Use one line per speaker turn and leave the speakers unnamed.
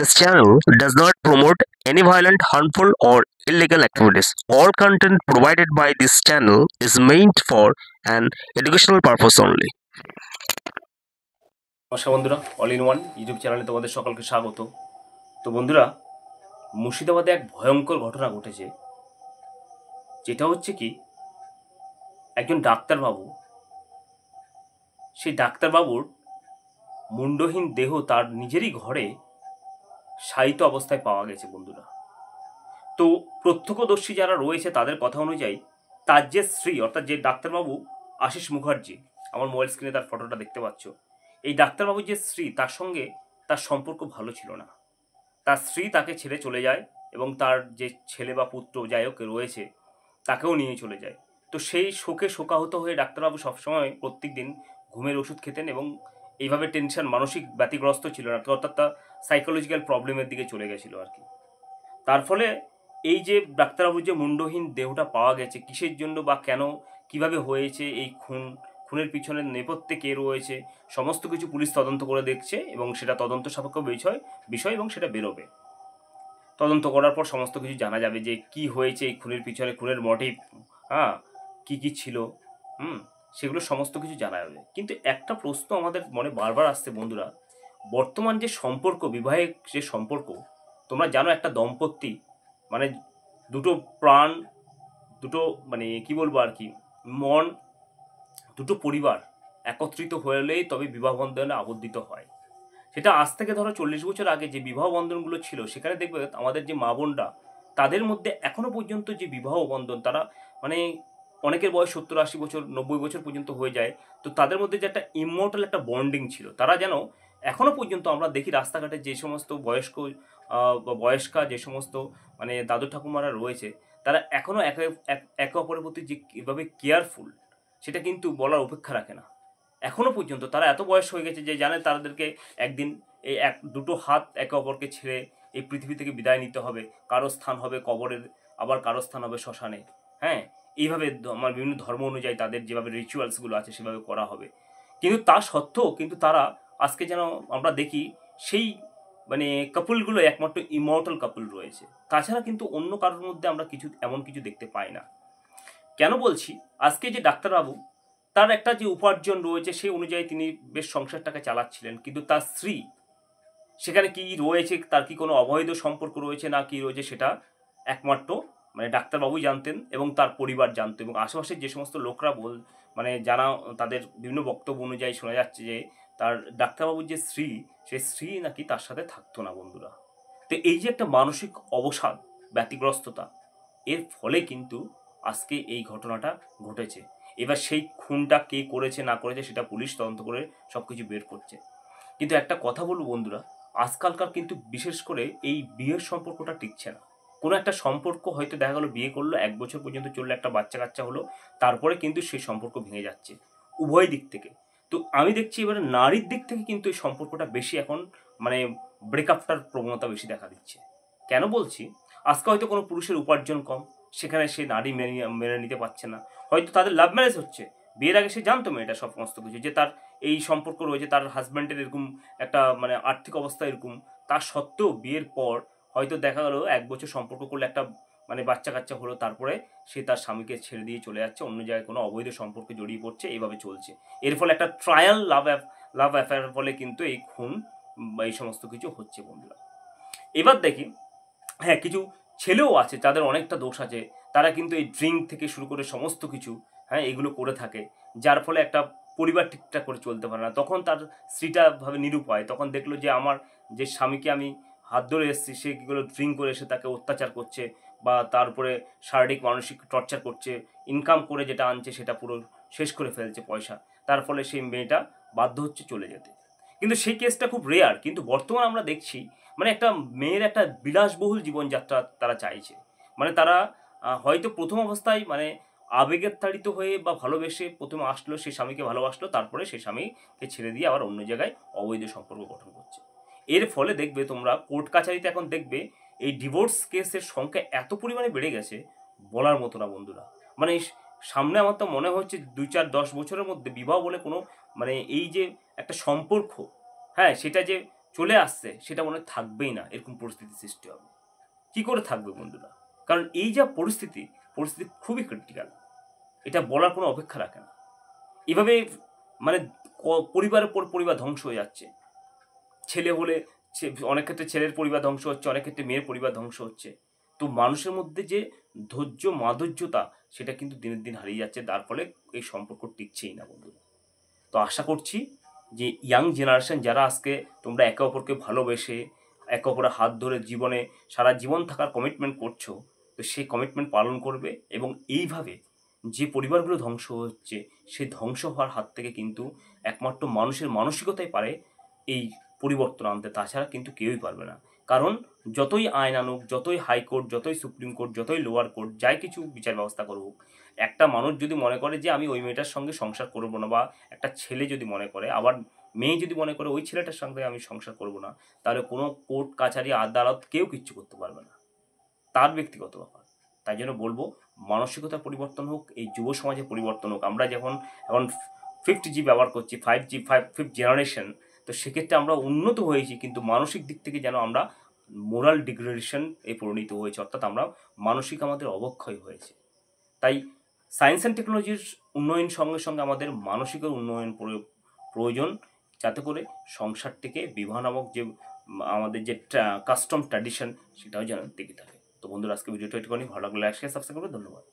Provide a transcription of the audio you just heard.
This channel does not promote any violent, harmful, or illegal activities. All content provided by this channel is meant for an educational purpose only.
নমস্কার বন্ধুরা, all in one YouTube চ্যানেলে তোমাদের সকলকে স্বাগত। তো বন্ধুরা, মুর্শিদাবাদে এক ভয়ঙ্কর ঘটনা ঘটেছে, যেটা হচ্ছে কি একজন ডাক্তারবাবু, সেই ডাক্তারবাবুর মুন্ডহীন দেহ তার নিজেরই ঘরে শায়িত অবস্থায় পাওয়া গেছে বন্ধুরা। তো প্রত্যক্ষদর্শী যারা রয়েছে তাদের কথা অনুযায়ী তার যে স্ত্রী, অর্থাৎ যে ডাক্তারবাবু আশিস মুখার্জি, আমার মোবাইল স্ক্রিনে তার ফটোটা দেখতে পাচ্ছ, এই ডাক্তারবাবুর যে স্ত্রী তার সঙ্গে তার সম্পর্ক ভালো ছিল না। তার স্ত্রী তাকে ছেড়ে চলে যায় এবং তার যে ছেলে বা পুত্র যাই হোক রয়েছে তাকেও নিয়ে চলে যায়। তো সেই শোকে শোকাহত হয়ে ডাক্তারবাবু সবসময় প্রত্যেক দিন ঘুমের ওষুধ খেতেন এবং এইভাবে টেনশন, মানসিক ব্যতিগ্রস্ত ছিল না, অর্থাৎ তার সাইকোলজিক্যাল প্রবলেমের দিকে চলে গেছিলো আর কি। তার ফলে এই যে ডাক্তারবাবুর যে মুন্ডহীন দেহটা পাওয়া গেছে, কিসের জন্য বা কেন, কিভাবে হয়েছে এই খুনের পিছনের নেপথ্যে কে রয়েছে, সমস্ত কিছু পুলিশ তদন্ত করে দেখছে এবং সেটা তদন্ত সাপেক্ষ বিষয় এবং সেটা বেরোবে। তদন্ত করার পর সমস্ত কিছু জানা যাবে যে কি হয়েছে এই খুনের পিছনে, খুনের মোটিভ, কি ছিল, সেগুলো সমস্ত কিছু জানা যাবে। কিন্তু একটা প্রশ্ন আমাদের মনে বারবার আসছে বন্ধুরা, বর্তমান যে সম্পর্ক, বিবাহের যে সম্পর্ক, তোমরা জানো একটা দম্পতি মানে দুটো প্রাণ, দুটো মানে কি বলবো আর কি, মন, দুটো পরিবার একত্রিত হলেই তবে বিবাহ বন্ধনে আবদ্ধিত হয়। সেটা আজ থেকে ধরো 40 বছর আগে যে বিবাহ বন্ধনগুলো ছিল, সেখানে দেখবে আমাদের যে মা বোনরা, তাদের মধ্যে এখনো পর্যন্ত যে বিবাহ বন্ধন, তারা মানে অনেকের বয়স 70-80 বছর, 90 বছর পর্যন্ত হয়ে যায়। তো তাদের মধ্যে যে একটা ইমমর্টাল একটা বন্ডিং ছিল, তারা যেন এখনো পর্যন্ত আমরা দেখি রাস্তাঘাটে যে সমস্ত বয়স্ক বা বয়স্কা যে সমস্ত মানে দাদু ঠাকুমারা রয়েছে, তারা এখনো একে অপরের প্রতি যে কীভাবে কেয়ারফুল, সেটা কিন্তু বলার অপেক্ষা রাখে না। এখনো পর্যন্ত তারা এত বয়স হয়ে গেছে যে জানে তাদেরকে একদিন এই দুটো হাত একে অপরকে ছেড়ে এই পৃথিবী থেকে বিদায় নিতে হবে। কারো স্থান হবে কবরের, আবার কারো স্থান হবে শ্মশানে। এইভাবে আমার বিভিন্ন ধর্ম অনুযায়ী তাদের যেভাবে রিচুয়ালসগুলো আছে সেভাবে করা হবে। কিন্তু তা সত্ত্বেও কিন্তু তারা আজকে যেন আমরা দেখি সেই মানে কাপলগুলো একমাত্র ইমর্টাল কাপল রয়েছে। তাছাড়া কিন্তু অন্য কারোর মধ্যে আমরা এমন কিছু দেখতে পাই না। কেন বলছি, আজকে যে ডাক্তারবাবু, তার একটা যে উপার্জন রয়েছে সেই অনুযায়ী তিনি বেশ সংসারটাকে চালাচ্ছিলেন, কিন্তু তার স্ত্রী সেখানে কি রয়েছে, তার কি কোনো অবৈধ সম্পর্ক রয়েছে না কি রয়েছে, সেটা একমাত্র মানে ডাক্তারবাবুই জানতেন এবং তার পরিবার জানতো। এবং আশেপাশের যে সমস্ত লোকরা মানে যারা তাদের বিভিন্ন বক্তব্য অনুযায়ী শোনা যাচ্ছে যে তার ডাক্তারবাবুর যে স্ত্রী, সেই স্ত্রী নাকি তার সাথে থাকতো না বন্ধুরা। তো এই যে একটা মানসিক অবসাদ, ব্যতিগ্রস্ততা, এর ফলে কিন্তু আজকে এই ঘটনাটা ঘটেছে। এবার সেই খুনটা কে করেছে না করেছে সেটা পুলিশ তদন্ত করে সব কিছু বের করছে। কিন্তু একটা কথা বলবো বন্ধুরা, আজকালকার কিন্তু বিশেষ করে এই বিয়ের সম্পর্কটা টিকছে না। কোনো একটা সম্পর্ক হয়তো দেখা গেলো বিয়ে করলো, 1 বছর পর্যন্ত চললো, একটা বাচ্চা কাচ্চা হলো, তারপরে কিন্তু সেই সম্পর্ক ভেঙে যাচ্ছে উভয় দিক থেকে। তো আমি দেখছি এবারে নারীর দিক থেকে কিন্তু এই সম্পর্কটা বেশি এখন মানে ব্রেকআপটার প্রবণতা বেশি দেখা দিচ্ছে। কেন বলছি, আজকে হয়তো কোনো পুরুষের উপার্জন কম, সেখানে সে নারী মেনে নিতে পারছে না। হয়তো তাদের লাভ ম্যারেজ হচ্ছে, বিয়ের আগে সে জানতো মেয়েটা সমস্ত কিছু, যে তার এই সম্পর্ক রয়েছে, তার হাজব্যান্ডের এরকম একটা মানে আর্থিক অবস্থা এরকম। তা সত্ত্বেও বিয়ের পর হয়তো দেখা গেলো 1 বছর সম্পর্ক করলে একটা মানে বাচ্চা কাচ্চা হলো, তারপরে সে তার স্বামীকে ছেড়ে দিয়ে চলে যাচ্ছে, অন্য জায়গায় কোনো অবৈধ সম্পর্কে জড়িয়ে পড়ছে, এইভাবে চলছে। এর ফলে একটা ট্রায়াল লাভ অ্যাফেয়ারের ফলে কিন্তু এই খুন বা এই সমস্ত কিছু হচ্ছে বন্ধুরা। এবার দেখি, কিছু ছেলেও আছে যাদের অনেকটা দোষ আছে, তারা কিন্তু এই ড্রিঙ্ক থেকে শুরু করে সমস্ত কিছু এগুলো করে থাকে, যার ফলে একটা পরিবার ঠিকঠাক করে চলতে পারে না। তখন তার স্ত্রীটা ভাবে নিরুপায়, তখন দেখলো যে আমার যে স্বামীকে আমি হাত ধরে এসেছি, সে কীগুলো ড্রিঙ্ক করে এসে তাকে অত্যাচার করছে বা তার উপরে শারীরিক মানসিক টর্চার করছে, ইনকাম করে যেটা আনছে সেটা পুরো শেষ করে ফেলছে পয়সা, তার ফলে সেই মেয়েটা বাধ্য হচ্ছে চলে যেতে। কিন্তু সেই কেসটা খুব রেয়ার, কিন্তু বর্তমানে আমরা দেখছি মানে একটা মেয়ের একটা বিলাসবহুল জীবনযাত্রা তারা চাইছে। মানে তারা হয়তো প্রথম অবস্থায় মানে আবেগের তাড়িত হয়ে বা ভালোবেসে প্রথমে আসলো, সে স্বামীকে ভালোবাসলো, তারপরে সে স্বামীকে ছেড়ে দিয়ে আবার অন্য জায়গায় অবৈধ সম্পর্ক গঠন করছে। এর ফলে দেখবে তোমরা কোর্ট কাছারিতে এখন দেখবে এই ডিভোর্স কেসের সংখ্যা এত পরিমাণে বেড়ে গেছে, বলার মতো না বন্ধুরা। মানে সামনে আমার তো মনে হচ্ছে 2-4-10 বছরের মধ্যে বিবাহ বলে কোনো মানে এই যে একটা সম্পর্ক, সেটা যে চলে আসছে সেটা মনে হয় থাকবেই না, এরকম পরিস্থিতি সৃষ্টি হবে। কি করে থাকবে বন্ধুরা? কারণ এই যা পরিস্থিতি খুবই ক্রিটিক্যাল, এটা বলার কোনো অপেক্ষা রাখে না। এভাবে মানে পরিবারের পর পরিবার ধ্বংস হয়ে যাচ্ছে। ছেলে হলে অনেক ক্ষেত্রে ছেলের পরিবার ধ্বংস হচ্ছে, অনেক ক্ষেত্রে মেয়ের পরিবার ধ্বংস হচ্ছে। তো মানুষের মধ্যে যে ধৈর্য মাধুর্যতা সেটা কিন্তু দিনের দিন হারিয়ে যাচ্ছে, তার ফলে এই সম্পর্ক টিকছেই না বন্ধুরা। তো আশা করছি যে ইয়াং জেনারেশন যারা আজকে তোমরা একে অপরকে ভালোবেসে একে অপরের হাত ধরে জীবনে সারা জীবন থাকার কমিটমেন্ট করছো, তো সেই কমিটমেন্ট পালন করবে এবং এইভাবে যে পরিবারগুলো ধ্বংস হচ্ছে সেই ধ্বংস হওয়ার হাত থেকে কিন্তু একমাত্র মানুষের মানসিকতাই পারে এই পরিবর্তন আনতে, তাছাড়া কিন্তু কেউই পারবে না। কারণ যতই আইন আনুক, যতই হাইকোর্ট, যতই সুপ্রিম কোর্ট, যতই লোয়ার কোর্ট যাই কিছু বিচার ব্যবস্থা করুক, একটা মানুষ যদি মনে করে যে আমি ওই মেয়েটার সঙ্গে সংসার করবো না, বা একটা ছেলে যদি মনে করে, আবার মেয়ে যদি মনে করে ওই ছেলেটার সঙ্গে আমি সংসার করবো না, তাহলে কোনো কোর্ট কাছারি আদালত কেউ কিচ্ছু করতে পারবে না, তার ব্যক্তিগত ব্যাপার। তাই জন্য বলবো মানসিকতার পরিবর্তন হোক, এই যুব সমাজে পরিবর্তন হোক। আমরা যখন এখন 5G ব্যবহার করছি, 5G ফিফথ জেনারেশন, তো সেক্ষেত্রে আমরা উন্নত হয়েছি, কিন্তু মানসিক দিক থেকে যেন আমরা মোরাল ডিগ্রেডেশন এ পরিণত হয়েছে, অর্থাৎ আমরা মানসিক আমাদের অবক্ষয় হয়েছে। তাই সায়েন্স অ্যান্ড টেকনোলজির উন্নয়ন সঙ্গে সঙ্গে আমাদের মানসিকের উন্নয়ন প্রয়োজন, যাতে করে সংসার থেকে বিবাহ নামক যে আমাদের যে কাস্টম ট্র্যাডিশন সেটাও যেন টিকে থাকে। তো বন্ধুরা, আজকে ভিডিওটা একটুখানি ভালো লাগলে লাইক শেয়ার সাবস্ক্রাইব করবে। ধন্যবাদ।